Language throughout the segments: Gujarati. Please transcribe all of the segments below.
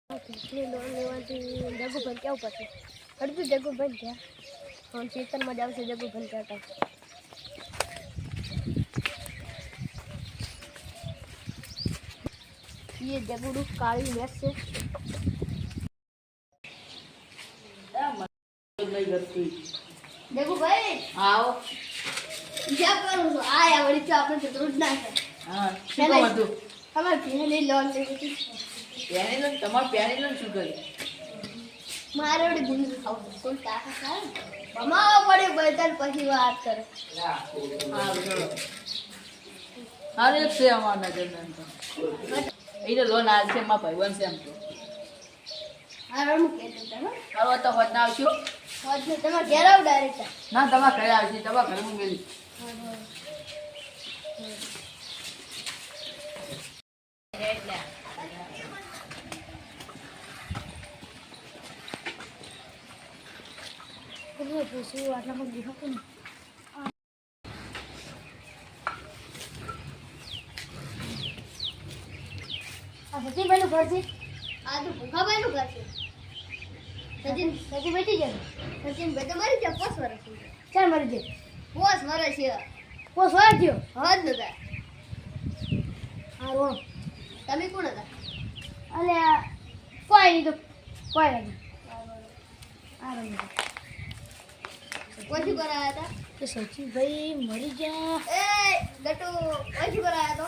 લોન લેવાથી જગુભાઈ કેવું પછી અડધું જગુભાઈ ગયા પણ ચેતનમાં જ આવશે જગુભાઈ કહેતા ये जगुडू काली भैंस से जगू भाई आओ क्या करूं तो आया बड़ी तो आपने तो रोज ना है हां શું હતું અમાર પહેલી લોન લેવી હતી પહેલી લોન તમાર પહેલી લોન શું કરી મારે ઓડી ગુંદ ખાવ કોઈ કાકા ખાય મમાવા પડે બળતર પછી વાત કરે હા ચલો અરે છે અમાર નજર નંદ એને લોન આલ છે માં ભાઈવન છે એમ તો આરામ કે તમે આવો તો હોત ના આવશો હોત ને તમે ઘેર આવ ડાયરેક્ટ ના તમાર ઘરે આવશી તમાર ઘરે હું ગેલી એટલે પૂછું આટલામાં દીધો કે સચિનભાઈ નું ઘર છે આ તો ભૂખાભાઈ નું ઘર છે સચિન બેઠી જાય સચિનભાઈ તો મરી ગયા 5 વર્ષ ચાલ મરી જાય 5 વર્ષ છે 5 વર્ષ થયો હદ નતા હારો તમે કોણ હતા અલે કોઈ નહીં તો કોઈ નહીં હારો કોથી કરાયા હતા તો સચિનભાઈ મરી ગયા એ ગટુ કોથી કરાયા તો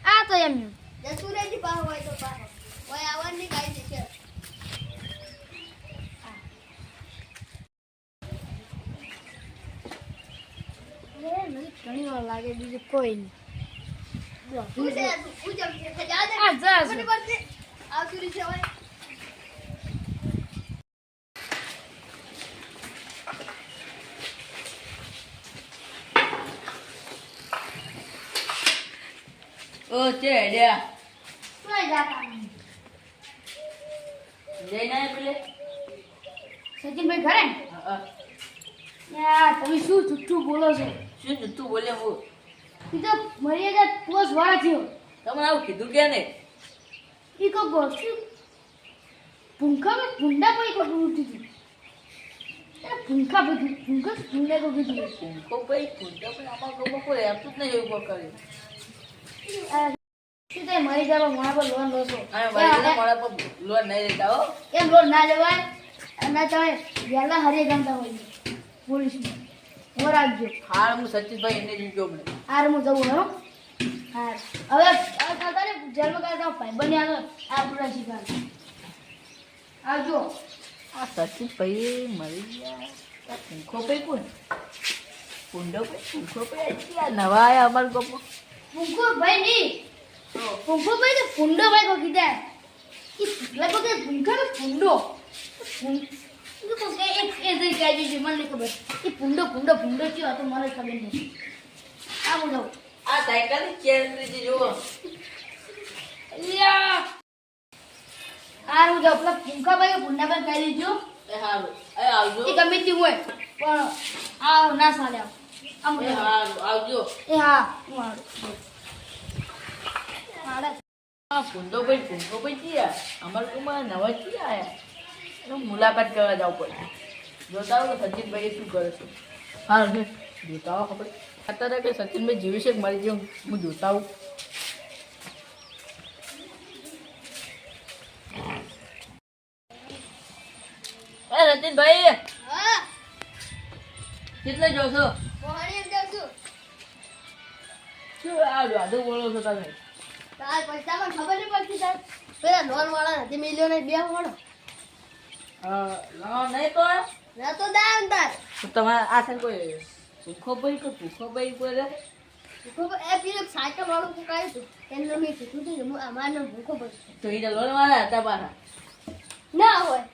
આ તો એમ જસુરેજી પાહો હોય તો પાહો કોઈ આવવાની કાઈ છે અરે મને ઘણી વાર લાગે બીજું કોઈ નહીં ઓ છે હેડ્યા શું જાતા જઈને પેલે સચિનભાઈ ઘરે યાર તમે શું જુઠ્ઠું બોલો છો શું જુઠ્ઠું બોલે હું કીધું મર્યાદા પોસ વાળા થયો તમે આવું કીધું કે ને ઈ કો ગોઠ્યું ભૂંખા ભૂંડા કોઈ કો ઉઠી ભૂંખા બધું ભૂંડા કો કીધું ભૂંખો ભાઈ ભૂંડા પણ આમાં લોકો કોઈ આપતું જ નહીં એવું કરે શું તે મરી જાવ મોણા પર લોન લો છો મોણા પર લોન નહીં લેતા હો કેમ લોન ના લેવાય અને તમે વેલા હરે ગમતા હોય પોલીસમાં હો રાખજો હાર હું સચિનભાઈ એને જ જો મને હાર હું જવું હો હાર હવે તારે જન્મ કરતા ભાઈ બન્યા તો આ પૂરા શીખાડ આવજો આ સચિનભાઈ મરી ગયા ભૂખો ભાઈ કોણ ભૂંડો ભાઈ ભૂખો ભાઈ આ નવા આયા અમાર ગપો ભૂખો ભાઈ નહીં ભૂખો ભાઈ તો ભૂંડો ભાઈ કો કીધા કે લગભગ ભૂખો ને ભૂંડો તો કે એક એ દઈ કાજી છે મને ખબર એ ભૂંડો ભૂંડો ભૂંડો ક્યો હતો મને ખબર નથી આ બોલો આ સાયકલ ની ચેન લીધી જો યા આરું જો પેલા ભૂખા ભાઈ ભૂંડા ભાઈ ખાઈ લીધો એ હારું એ આવજો એ ગમે તે હોય પણ આ ના સાલે આમ એ હારું આવજો એ હા હું આવું આ ભૂંડો ભાઈ ક્યાં અમાર કુમાર નવા ક્યાં આયા મુલાકાત કરવા જાવ પડે જોતા હો તો સચિનભાઈ શું કરે છે હા જોતા હો ખબર અત્યારે કે સચિનભાઈ જીવી છે મરી ગયો હું જોતા હોઉં એ સચિનભાઈ હા કેટલે જોશો મોહણી જાવ છું શું આ વાદો બોલો છો તમે તાર પૈસા પણ ખબર નહીં પડતી તાર પેલા લોન વાળા નથી મિલ્યો ને બે વાળો નહીં તો ના તો દાન તાર તમારે આ છે કોઈ ભૂખો ભાઈ બોલે ભૂખો એ પીલો સાયકલ વાળું પુકાયું હતું એમને મેં કીધું હતું હું અમારનો ભૂખો ભાઈ તો એ લોન વાળા હતા પાછા ના હોય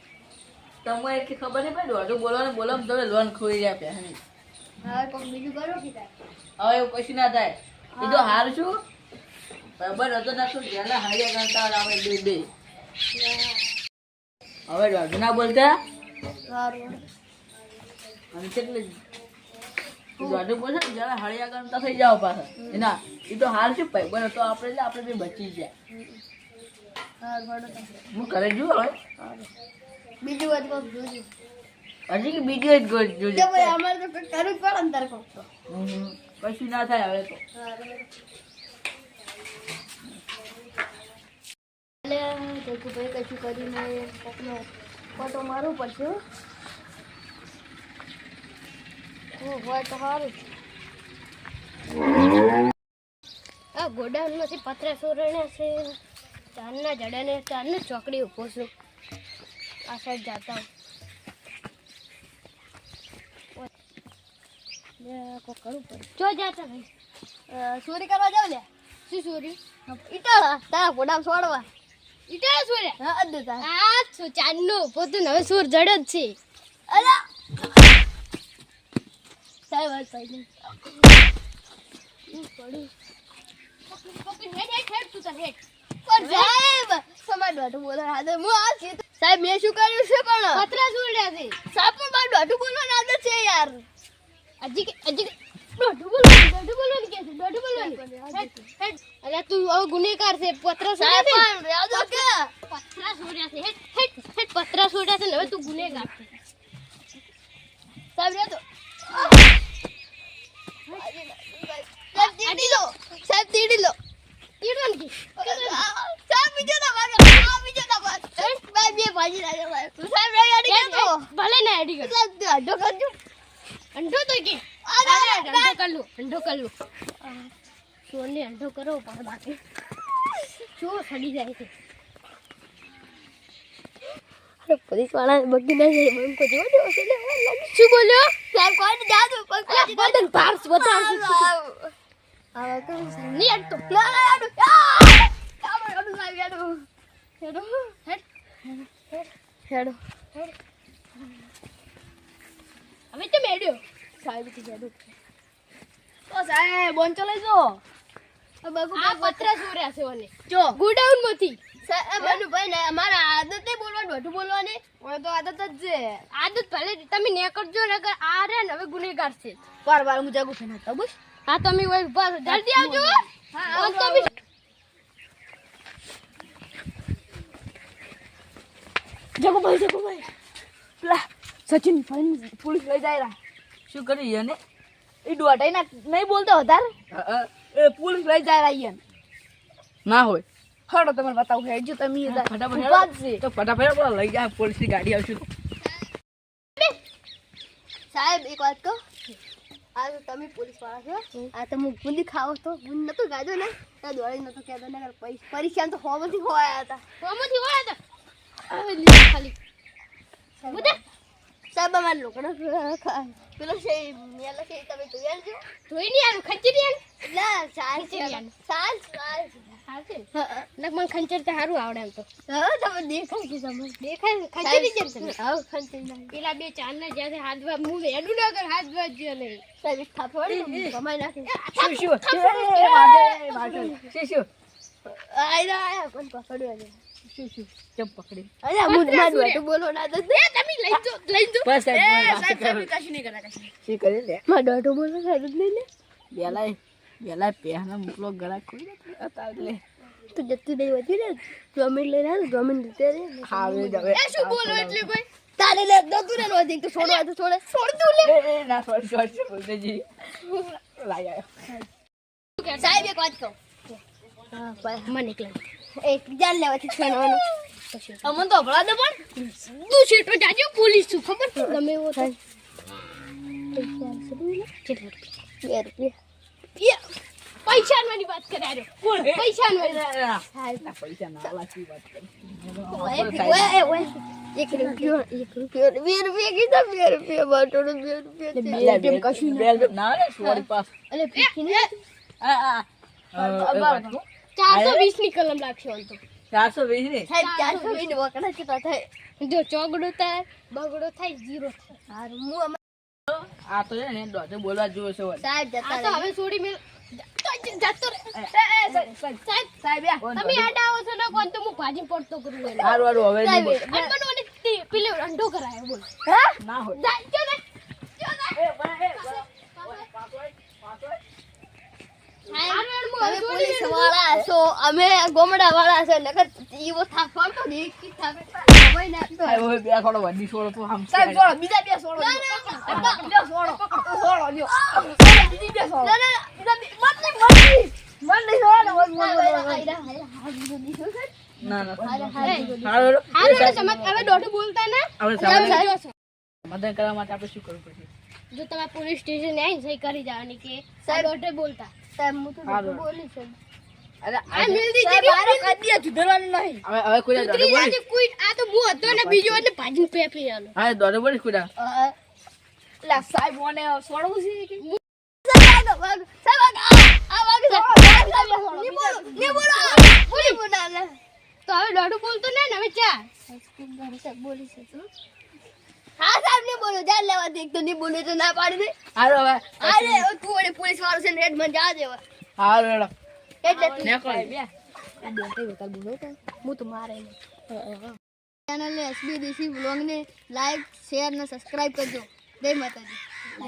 તમને એટલી ખબર નહીં પડી હજુ બોલો તમે લોન ખોઈ રહ્યા પે હવે કોઈ બીજું કરો કે હવે એવું કશું ના થાય એ તો હાર છું બરાબર હતો ના શું જેના હાર્યા કરતા આપણે બે હવે રાજુ ના બોલતા અને કેટલે રાજુ બોલે જરા હળિયા કરતા થઈ જાવ પાછા એના એ તો હાર શું ભાઈ બને તો આપણે બચી ગયા હા વડો તમે હું કરે જો હવે બીજું વાત કોક જોજો હજી કે બીજું જ જોજે તો ભાઈ અમારે તો કંઈક કરવું જ પડે ને તારે કોક તો કશું ના થાય હવે તો એટલે ભાઈ કશું કરીને કોકનો ફોટો મારવું પડશે હોય તો સારું આ ગોડાઉનમાંથી પતરા સોરણ્યા છે ચારના જડાને ચારની ચોકડી ઊભો છું આ સાઈડ જતા કોક કરવું પડે જો જાતા ભાઈ ચોરી કરવા જાવ લે શું ચોરી ઈટાળા તારા ગોડાઉન છોડવા ઈટાળા ચોર્યા હા અદ્દુ તારા આ શું ચારનો ઊભો તું ને હવે સુર જડ્યો જ છે અલા સાહેબ વાત સાહેબ સાહેબ મેં શું કર્યું છે પણ પતરા છોડ્યા છે સાહેબ પણ મારું દોઢું બોલવાનું આદત છે યાર હજી દોઢું બોલવાનું કે છે દોઢું બોલવાનું અરે તું હવે ગુનેગાર છે પતરા છોડ્યા છે પતરા છોડ્યા છે હેટ પતરા છોડ્યા છે ને હવે તું ગુનેગાર છે સાહેબ રે તો સાહેબ તીડી લો તીડવાનું કે સાહેબ બીજો ના ભાગ ભાઈ બે ભાજી લાગે ભાઈ સાહેબ રે આડી કે તો ભલે ના આડી કે અડો કરજો અંડો તો કે અંડો કર લો સોને અંડો કરો પણ બાકી શું સડી જાય છે અરે પોલીસ વાળા બગી ના જાય મને કોઈ જોજો છે શું બોલ્યો સાહેબ કોઈ જાદુ બદન પાર્સ બતા આ તો ની અડ તો આડો સાહેબ હેડો હવે તો મેડ્યો સાહેબ થી હેડો તો સાહેબ બોન ચલાઈ જો આ પતરા છોર્યા છે ઓને જો ગોડાઉન માંથી સાહેબ બનુ ભાઈ ને અમારા આદત નહીં બોલવાનું બધું બોલવાની ઓય તો આદત જ છે આદત ભલે તમે ને કરજો નકર આ રે ને હવે ગુનેગાર છે વાર હું જાગું ફેના તો બસ હા તમે ઓય બસ જલ્દી આવજો હા તો બી જગો ભાઈ પેલા સચિન ફાઈન પોલીસ લઈ જાય શું કરી એને એ ડોટાઈ ના નહીં બોલતો વધારે એ પોલીસ લઈ જાય યાર ના હોય હડો તમને બતાવું હેડજો તમે ફટાફટ તો ફટાફટ લઈ જાય પોલીસ ની ગાડી આવશે સાહેબ એક વાત કહો આ તો તમે પોલીસ વાળા છો આ તો હું ગુંદી ખાવ તો ગુંદ નતો ગાજો ને તો દોડી નતો કહેતો ને પરીક્ષા તો હોમથી હોયા હતા ખાલી સાહેબ અમારે લોકોનો પેલો છે મેલો છે તમે જોયા છો જોઈ નહીં આવ્યું ખંચરી ના સાલ મને ખંચર તો સારું આવડે એમ તો તમે દેખાય કે તમે દેખાય ખંચરી જેમ તમે હા ખંચરી પેલા બે ચાર ના જ્યાં હાથ વા હું એડું ના કર હાથ વા જ નહીં સાહેબ થાપડ કમાઈ નાખે શું આયા કોણ પકડ્યો ને શું કેમ પકડી અરે હું મારું તો બોલો ના તો તમે લઈ જો બસ સાહેબ કશું નહીં કરા કશું શું કરી લે મારો ડોટો બોલો સાહેબ લઈ લે બેલા પહેલા મોકલો ગળા ખોઈ હતા એટલે તું જતી નહીં હોતી ને જમીન લઈને આવે જમીન દીતે રે આવે જવે એ શું બોલો એટલે કોઈ તારે લે દતું ને નોધી તો છોડવા તો છોડ દઉં લે એ ના છોડ બોલતેજી લાય આયો સાહેબ એક વાત કહું હા ભાઈ મને નીકળ એક જાન લેવાથી છોડવાનું અમન તો ભળા દે પણ તું સીટ પર જાજો પોલીસ છું ખબર છે ગમે એવો થાય પૈસા ની વાત કરે પૈસા પૈસા ના લાગી વાત કરી એક રૂપિયો 2 રૂપિયા કીધા 2 રૂપિયા બાટો 2 રૂપિયા બેલ કશું ના રે સોરી પાસ અલે પીખીને આ 420 ની કલમ લાગશે ઓલ તો 420 ને સાહેબ 420 ની વકડા કેટલા થાય જો ચોગડો થાય બગડો થાય 0 થાય હારું હું આ તો છે ને દોઢે બોલવા જોયો છે સાહેબ જતા તો હવે છોડી મેલ જતો રે સાહેબ તમે આડા આવો છો ને કોણ તો હું ભાજી પડતો કરું એને હારું હવે નહીં બોલ અનબનોને પેલે અંડો કરાય બોલ ના હોય જો ને એ ભાઈ તમે પોલીસ વાળા છો અમે ગોમડા વાળા છે નકર ઈવો થાપ પડતો ને એક કી થાપે હોય ને તો આ ઓય બે ખોડો વડી છોડો તો આમ સાહેબ છોડો બીજા બે છોડો ના, લ્યો. ના, લ્યો છોડો છોડો લ્યો બીજી બે છોડો ના, ના, બીજા બે- મત નહીં છોડો ને ના ના હારે હાલો હવે દોઢું બોલતા ના હવે સમાધાન કરવા માટે આપણે શું કરવું પડશે જો તમે પોલીસ સ્ટેશન આવીને સહી કરી જવાની કે સાહેબ દોઢે બોલતા સાહેબ હું તો હારું. બોલી છું અરે આ મિલતી સાહેબ આરે કદી સુધરવાનું નહીં હવે કોઈ દોડે બોલી આજે કોઈ આ તો હું હતો ને બીજો એટલે ભાજીને પેપી આલો હા દોડે બોલી કુડા એટલે સાહેબ મને છોડવું છે કે તો હવે દોઢું બોલતો ને હવે ચા બોલી છે હા સાહેબ ને બોલો જાન લેવા દે એક તો નહીં બોલે તો ના પાડી દે હાલો હવે અરે તું વળી પોલીસ વાળો છે ને હેડ મને જા દેવા હાલો હેડો એટલે તું નેકો હું તો મારે ચેનલ ને એસબી દેશી વ્લોગ ને લાઈક શેર ને સબસ્ક્રાઇબ કરજો જય માતાજી